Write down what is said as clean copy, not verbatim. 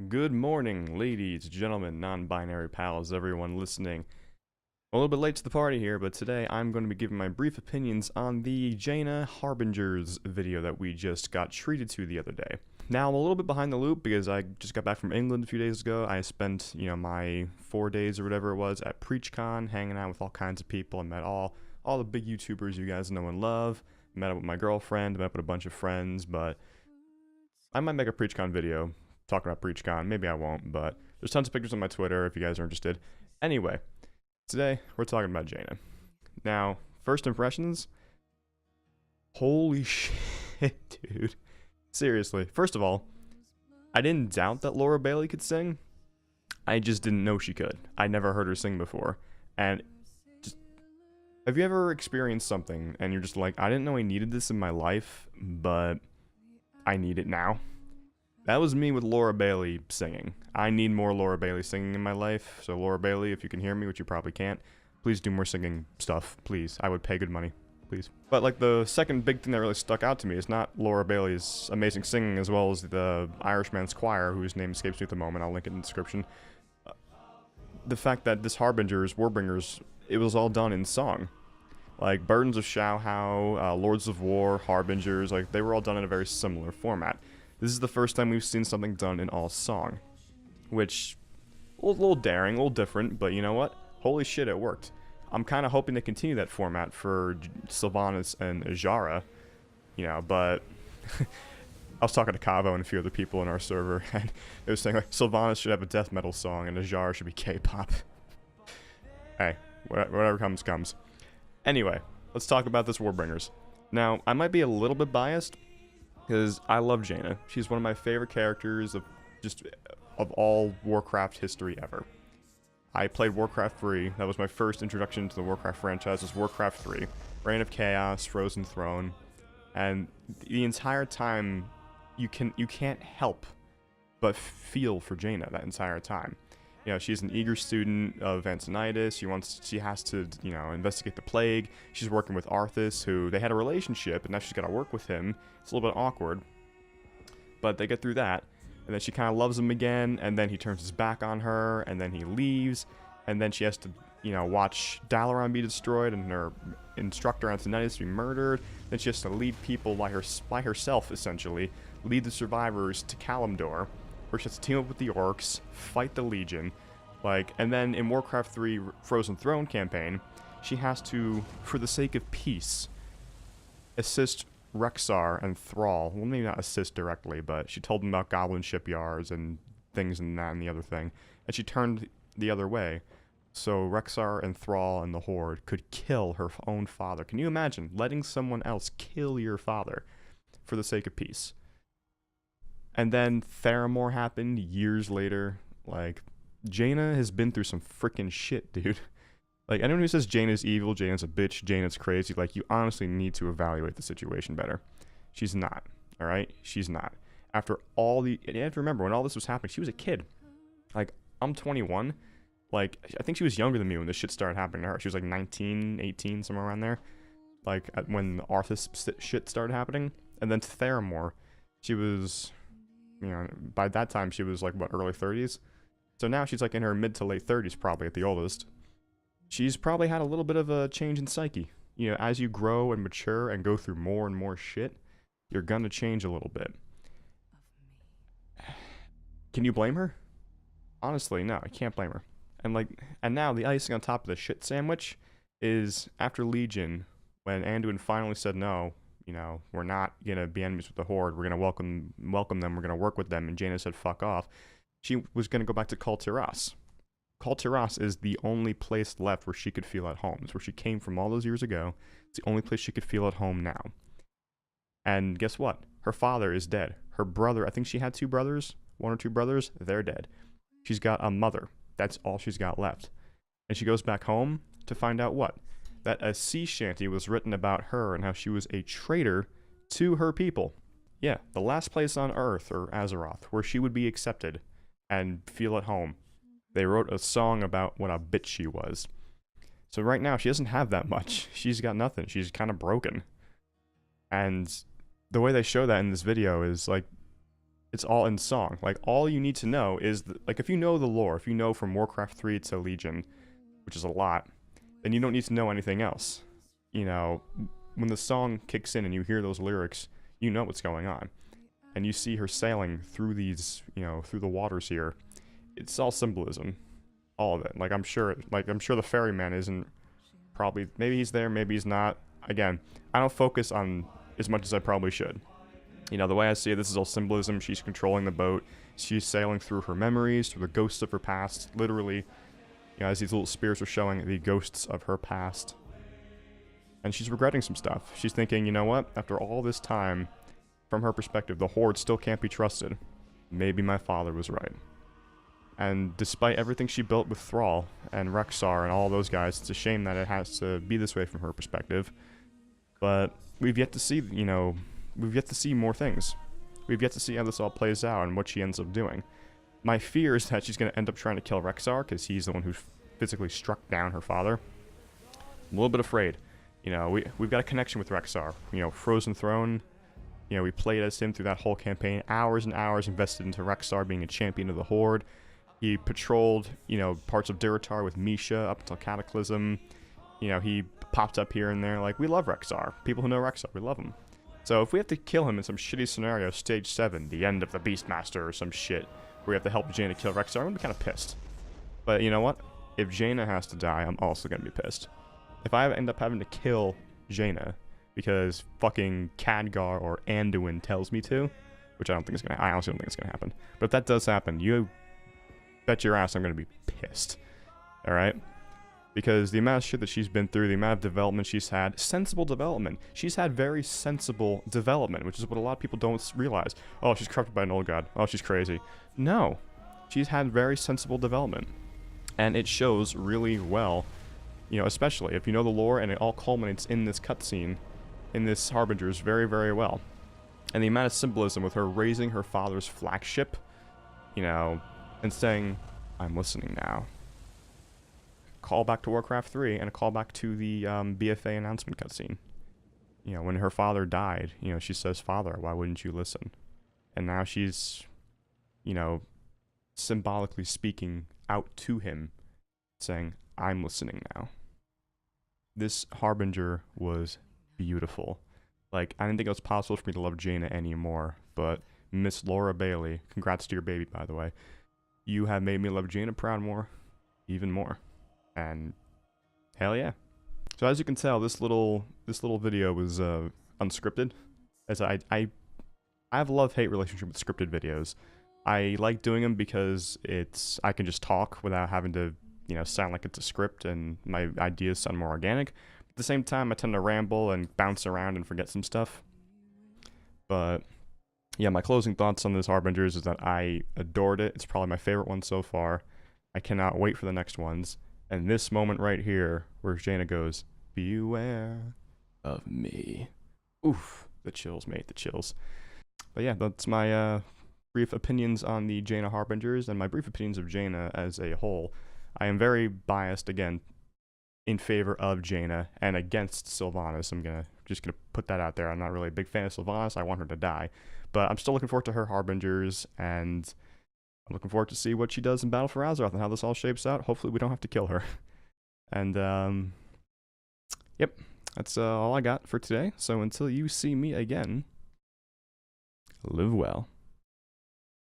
Good morning, ladies, gentlemen, non-binary pals, everyone listening. A little bit late to the party here, but today I'm going to be giving my brief opinions on the Jaina Harbingers video that we just got treated to the other day. Now, I'm a little bit behind the loop because I just got back from England a few days ago. I spent, my 4 days or whatever it was at PreachCon, hanging out with all kinds of people. I met all the big YouTubers you guys know and love. Met up with my girlfriend, met up with a bunch of friends, but I might make a PreachCon video talking about PreachCon. Maybe I won't, but there's tons of pictures on my Twitter if you guys are interested. Anyway, today we're talking about Jaina. Now, first impressions. Holy shit, dude. Seriously. First of all, I didn't doubt that Laura Bailey could sing. I just didn't know she could. I never heard her sing before. And just, have you ever experienced something and you're just like, I didn't know I needed this in my life, but I need it now? That was me with Laura Bailey singing. I need more Laura Bailey singing in my life. So Laura Bailey, if you can hear me, which you probably can't, please do more singing stuff, please. I would pay good money, please. But like the second big thing that really stuck out to me is not Laura Bailey's amazing singing as well as the Irishman's choir, whose name escapes me at the moment. I'll link it in the description. The fact that this Warbringers, it was all done in song. Like Burdens of Shao-Hao, Lords of War, Harbingers, like they were all done in a very similar format. This is the first time we've seen something done in all song, which, a little daring, a little different, but you know what? Holy shit, it worked. I'm kind of hoping to continue that format for Sylvanas and Ajara, but I was talking to Cavo and a few other people in our server, and they were saying, like, Sylvanas should have a death metal song, and Ajara should be K-pop. Hey, whatever comes, comes. Anyway, let's talk about this Warbringers. Now, I might be a little bit biased, because I love Jaina. She's one of my favorite characters of all Warcraft history ever. I played Warcraft 3. That was my first introduction to the Warcraft franchise. Was Warcraft 3, Reign of Chaos, Frozen Throne, and the entire time you can't help but feel for Jaina that entire time. She's an eager student of Antonidas. She has to, investigate the plague. She's working with Arthas, who they had a relationship, and now she's got to work with him. It's a little bit awkward, but they get through that. And then she kind of loves him again, and then he turns his back on her, and then he leaves, and then she has to, watch Dalaran be destroyed and her instructor Antonidas be murdered. Then she has to lead people by herself, essentially, lead the survivors to Kalimdor, where she has to team up with the orcs, fight the Legion, and then in Warcraft 3 Frozen Throne campaign, she has to, for the sake of peace, assist Rexxar and Thrall. Well, maybe not assist directly, but she told them about goblin shipyards and things and that and the other thing, and she turned the other way, so Rexxar and Thrall and the Horde could kill her own father. Can you imagine letting someone else kill your father for the sake of peace? And then Theramore happened years later. Jaina has been through some freaking shit, dude. Anyone who says Jaina's evil, Jaina's a bitch, Jaina's crazy, you honestly need to evaluate the situation better. She's not, alright? She's not. After all you have to remember, when all this was happening, she was a kid. I'm 21. I think she was younger than me when this shit started happening to her. She was 19, 18, somewhere around there. When the Arthas shit started happening. And then to Theramore, she was... by that time she was early 30s. So now she's in her mid to late 30s probably at the oldest. She's probably had a little bit of a change in psyche. As you grow and mature and go through more and more shit, you're gonna change a little bit. Can you blame her? Honestly, no, I can't blame her. And now the icing on top of the shit sandwich is after Legion, when Anduin finally said no, we're not gonna be enemies with the Horde. We're gonna welcome them. We're gonna work with them. And Jaina said, "Fuck off." She was gonna go back to Kul Tiras. Kul Tiras is the only place left where she could feel at home. It's where she came from all those years ago. It's the only place she could feel at home now. And guess what? Her father is dead. Her brother, I think she had 2 brothers, 1 or 2 brothers. They're dead. She's got a mother. That's all she's got left. And she goes back home to find out what? That a sea shanty was written about her and how she was a traitor to her people. Yeah, the last place on Earth, or Azeroth, where she would be accepted and feel at home. They wrote a song about what a bitch she was. So right now, she doesn't have that much. She's got nothing. She's kind of broken. And the way they show that in this video is It's all in song. Like, all you need to know is, like, if you know the lore, if you know from Warcraft 3 to Legion, which is a lot, then you don't need to know anything else. You know, when the song kicks in and you hear those lyrics, you know what's going on. And you see her sailing through these, you know, through the waters here. It's all symbolism. All of it. Like, I'm sure the ferryman isn't probably, maybe he's there, maybe he's not. Again, I don't focus on as much as I probably should. You know, the way I see it, this is all symbolism. She's controlling the boat. She's sailing through her memories, through the ghosts of her past. Literally, you know, as these little spears are showing, the ghosts of her past. And she's regretting some stuff. She's thinking, you know what? After all this time, from her perspective, the Horde still can't be trusted. Maybe my father was right. And despite everything she built with Thrall and Rexxar and all those guys, it's a shame that it has to be this way from her perspective. But we've yet to see, you know, we've yet to see more things. We've yet to see how this all plays out and what she ends up doing. My fear is that she's going to end up trying to kill Rexxar, because he's the one who physically struck down her father. I'm a little bit afraid. You know, we've got a connection with Rexxar. You know, Frozen Throne, you know, we played as him through that whole campaign. Hours and hours invested into Rexxar being a champion of the Horde. He patrolled, you know, parts of Durotar with Misha up until Cataclysm. You know, he popped up here and there. Like, we love Rexxar. People who know Rexxar, we love him. So if we have to kill him in some shitty scenario, Stage 7, the end of the Beastmaster or some shit, where we have to help Jaina kill Rexxar, I'm going to be kind of pissed. But you know what? If Jaina has to die, I'm also going to be pissed. If I end up having to kill Jaina because fucking Khadgar or Anduin tells me to, which I don't think is going to, I honestly don't think it's going to happen. But if that does happen, you bet your ass I'm going to be pissed. Alright? Because the amount of shit that she's been through, the amount of development she's had, sensible development. She's had very sensible development, which is what a lot of people don't realize. Oh, she's corrupted by an old god. Oh, she's crazy. No. She's had very sensible development. And it shows really well, you know, especially if you know the lore and it all culminates in this cutscene, in this Harbingers very, very well. And the amount of symbolism with her raising her father's flagship, you know, and saying, I'm listening now. Call back to Warcraft 3 and a call back to the BFA announcement cutscene. You know, when her father died, you know, she says, Father, why wouldn't you listen? And now she's, you know, symbolically speaking out to him, saying, I'm listening now. This Harbinger was beautiful. Like, I didn't think it was possible for me to love Jaina anymore, but Miss Laura Bailey, congrats to your baby, by the way, you have made me love Jaina Proudmoore even more. And hell yeah. So as you can tell, this little video was unscripted, as I have a love-hate relationship with scripted videos. I like doing them because I can just talk without having to, you know, sound like it's a script, and my ideas sound more organic. At the same time, I tend to ramble and bounce around and forget some stuff. But yeah, my closing thoughts on this Harbingers is that I adored it. It's probably my favorite one so far. I cannot wait for the next ones. And this moment right here, where Jaina goes, beware of me. Oof, the chills, mate, the chills. But yeah, that's my brief opinions on the Jaina Harbingers and my brief opinions of Jaina as a whole. I am very biased, again, in favor of Jaina and against Sylvanas. I'm just gonna put that out there. I'm not really a big fan of Sylvanas. I want her to die. But I'm still looking forward to her Harbingers, and I'm looking forward to see what she does in Battle for Azeroth and how this all shapes out. Hopefully we don't have to kill her. And, yep, that's all I got for today. So until you see me again, live well.